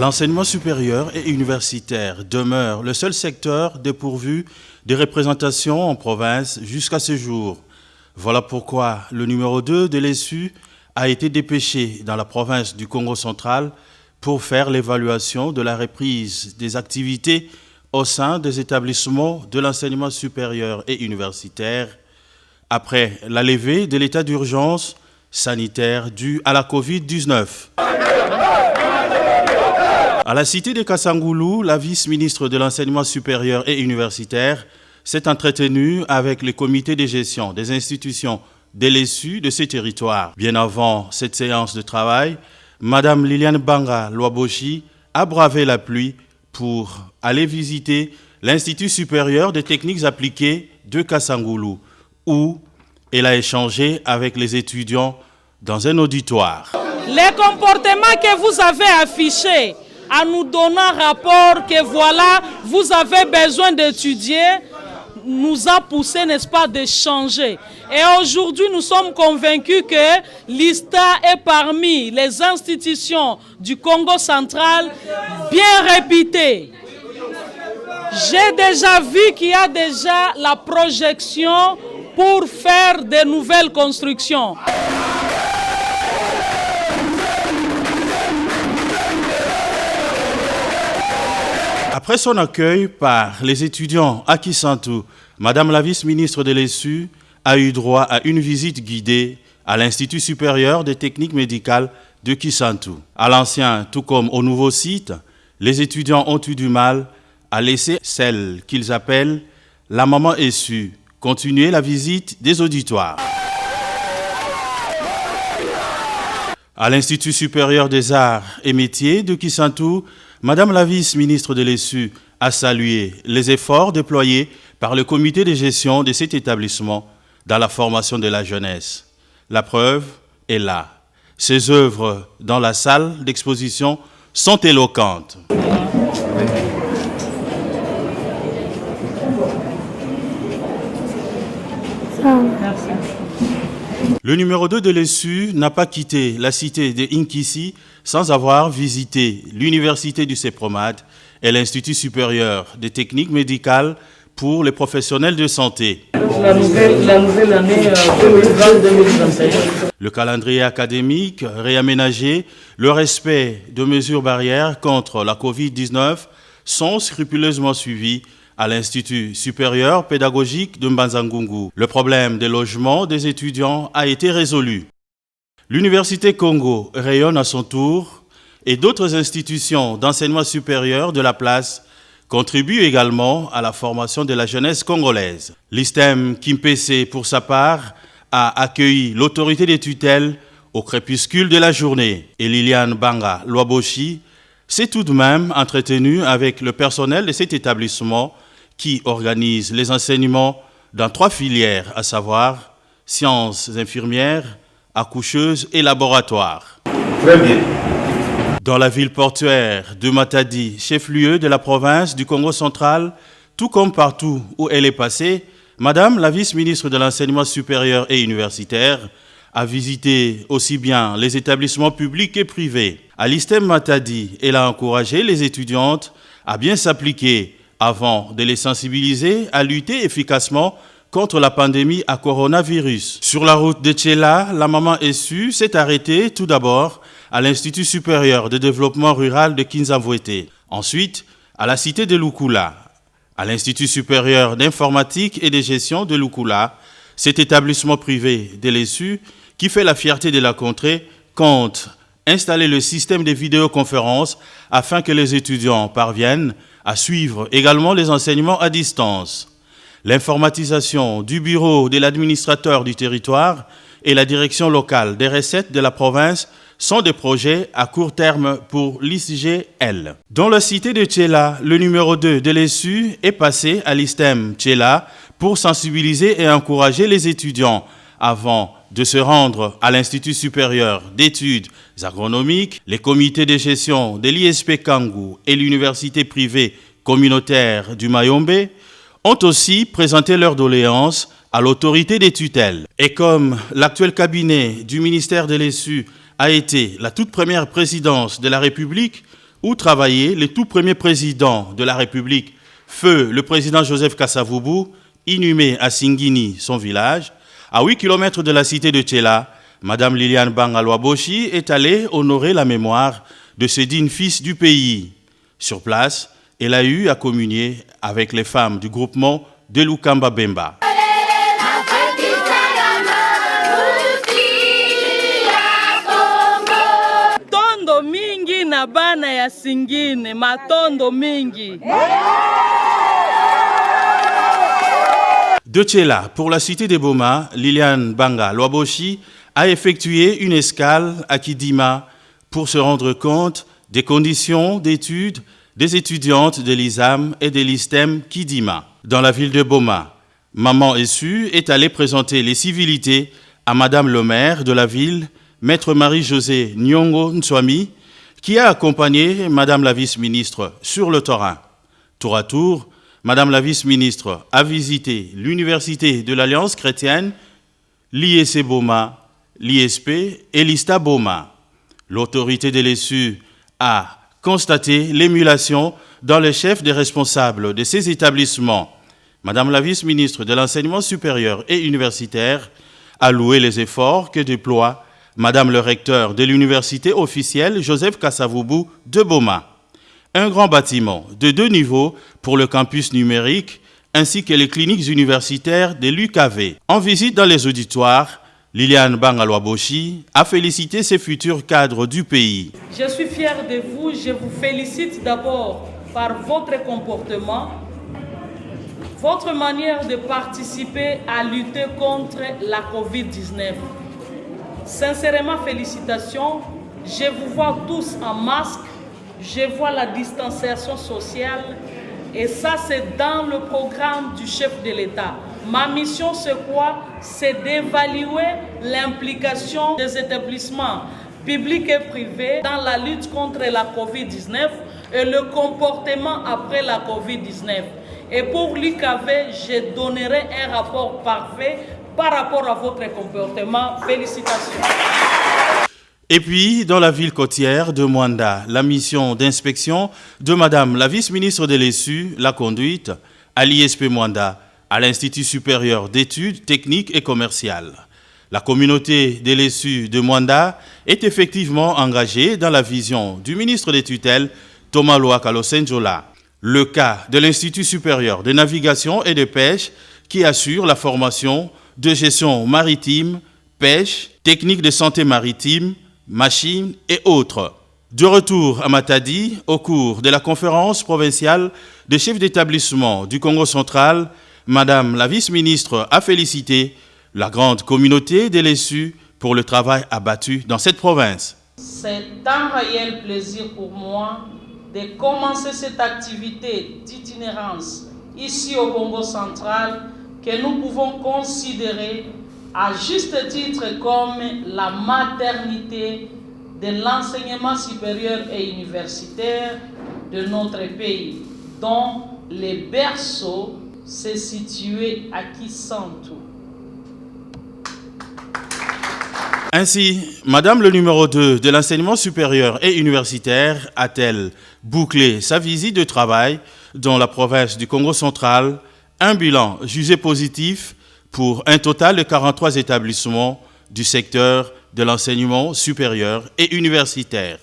L'enseignement supérieur et universitaire demeure le seul secteur dépourvu de représentation en province jusqu'à ce jour. Voilà pourquoi le numéro 2 de l'ESU a été dépêché dans la province du Congo central pour faire l'évaluation de la reprise des activités au sein des établissements de l'enseignement supérieur et universitaire après la levée de l'état d'urgence sanitaire dû à la Covid-19. À la cité de Kassangoulou, la vice-ministre de l'enseignement supérieur et universitaire s'est entretenue avec le comité de gestion des institutions de l'ESU de ces territoires. Bien avant cette séance de travail, Madame Liliane Banga Lwaboshi a bravé la pluie pour aller visiter l'Institut supérieur des techniques appliquées de Kassangoulou, où elle a échangé avec les étudiants dans un auditoire. Les comportements que vous avez affichés en nous donnant rapport que voilà, vous avez besoin d'étudier, nous a poussé, n'est-ce pas, de changer. Et aujourd'hui, nous sommes convaincus que l'ISTA est parmi les institutions du Congo central bien réputées. J'ai déjà vu qu'il y a déjà la projection pour faire de nouvelles constructions. Après son accueil par les étudiants à Kisantu, Madame la vice-ministre de l'ESU a eu droit à une visite guidée à l'Institut supérieur des techniques médicales de Kisantu. À l'ancien, tout comme au nouveau site, les étudiants ont eu du mal à laisser celle qu'ils appellent la maman ESU continuer la visite des auditoires. À l'Institut supérieur des arts et métiers de Kisantu, Madame la vice-ministre de l'ESU a salué les efforts déployés par le comité de gestion de cet établissement dans la formation de la jeunesse. La preuve est là. Ces œuvres dans la salle d'exposition sont éloquentes. Le numéro 2 de l'ESU n'a pas quitté la cité de Inkisi sans avoir visité l'université du CEPROMAD et l'Institut supérieur des techniques médicales pour les professionnels de santé. La nouvelle année 2020-2021. Le calendrier académique réaménagé, le respect de mesures barrières contre la Covid-19 sont scrupuleusement suivis à l'Institut supérieur pédagogique de Mbanzangungu. Le problème des logements des étudiants a été résolu. L'Université Congo rayonne à son tour et d'autres institutions d'enseignement supérieur de la place contribuent également à la formation de la jeunesse congolaise. L'ISTEM Kimpese, pour sa part, a accueilli l'autorité des tutelles au crépuscule de la journée. Et Liliane Banga Lwaboshi s'est tout de même entretenue avec le personnel de cet établissement qui organise les enseignements dans 3 filières, à savoir sciences infirmières, accoucheuses et laboratoires. Très bien. Dans la ville portuaire de Matadi, chef-lieu de la province du Congo central, tout comme partout où elle est passée, Madame la vice-ministre de l'enseignement supérieur et universitaire a visité aussi bien les établissements publics et privés. À l'ISTEM Matadi, elle a encouragé les étudiantes à bien s'appliquer avant de les sensibiliser à lutter efficacement contre la pandémie à coronavirus. Sur la route de Tchela, la maman ESU s'est arrêtée tout d'abord à l'Institut supérieur de développement rural de Kinzamvouete. Ensuite, à la cité de Lukula, à l'Institut supérieur d'informatique et de gestion de Lukula, cet établissement privé de l'ESU qui fait la fierté de la contrée compte installer le système de vidéoconférence afin que les étudiants parviennent à suivre également les enseignements à distance. L'informatisation du bureau de l'administrateur du territoire et la direction locale des recettes de la province sont des projets à court terme pour l'ICGL. Dans la cité de Tchela, le numéro 2 de l'ESU est passé à l'ISTEM Tchela pour sensibiliser et encourager les étudiants avant de se rendre à l'Institut supérieur d'études agronomiques, les comités de gestion de l'ISP Kangou et l'université privée communautaire du Mayombe ont aussi présenté leurs doléances à l'autorité des tutelles. Et comme l'actuel cabinet du ministère de l'ESU a été la toute première présidence de la République, où travaillait le tout premier président de la République, feu le président Joseph Kasavubu, inhumé à Singini, son village. À 8 km de la cité de Tchela, Madame Liliane Banga Lwaboshi est allée honorer la mémoire de ce digne fils du pays. Sur place, elle a eu à communier avec les femmes du groupement de Lukamba Bemba. Tondo mingi na bana ya Singine, matondo mingi. De Tchela, pour la cité de Boma, Liliane Banga Lwaboshi a effectué une escale à Kidima pour se rendre compte des conditions d'études des étudiantes de l'ISAM et de l'ISTEM Kidima. Dans la ville de Boma, Maman Essu est allée présenter les civilités à Madame le maire de la ville, Maître Marie-Josée Nyongo Nswami, qui a accompagné Madame la vice-ministre sur le terrain. Tour à tour, Madame la vice-ministre a visité l'université de l'Alliance chrétienne, l'IEC Boma, l'ISP et l'ISTA Boma. L'autorité de l'ESU a constaté l'émulation dans les chefs des responsables de ces établissements. Madame la vice-ministre de l'Enseignement supérieur et universitaire a loué les efforts que déploie Madame le recteur de l'université officielle Joseph Kasavubu de Boma. Un grand bâtiment de 2 niveaux pour le campus numérique ainsi que les cliniques universitaires de l'UKV. En visite dans les auditoires, Liliane Banga Lwaboshi a félicité ses futurs cadres du pays. Je suis fière de vous, je vous félicite d'abord par votre comportement, votre manière de participer à lutter contre la Covid-19. Sincèrement, félicitations. Je vous vois tous en masque, je vois la distanciation sociale et ça c'est dans le programme du chef de l'État. Ma mission c'est quoi? C'est d'évaluer l'implication des établissements publics et privés dans la lutte contre la Covid-19 et le comportement après la Covid-19. Et pour l'UKV, je donnerai un rapport parfait par rapport à votre comportement. Félicitations. Et puis, dans la ville côtière de Mwanda, la mission d'inspection de Madame la vice-ministre de l'ESU l'a conduite à l'ISP Mwanda, à l'Institut supérieur d'études techniques et commerciales. La communauté de l'ESU de Mwanda est effectivement engagée dans la vision du ministre des tutelles, Thomas Loakalo Senjola. Le cas de l'Institut supérieur de navigation et de pêche qui assure la formation de gestion maritime, pêche, techniques de santé maritime, machines et autres. De retour à Matadi, au cours de la conférence provinciale des chefs d'établissement du Congo central, Madame la vice-ministre a félicité la grande communauté de l'ESU pour le travail abattu dans cette province. C'est un réel plaisir pour moi de commencer cette activité d'itinérance ici au Congo central que nous pouvons considérer à juste titre comme la maternité de l'enseignement supérieur et universitaire de notre pays, dont le berceau s'est situé à Kisantu. Ainsi, Madame le numéro 2 de l'enseignement supérieur et universitaire a-t-elle bouclé sa visite de travail dans la province du Congo central, un bilan jugé positif pour un total de 43 établissements du secteur de l'enseignement supérieur et universitaire.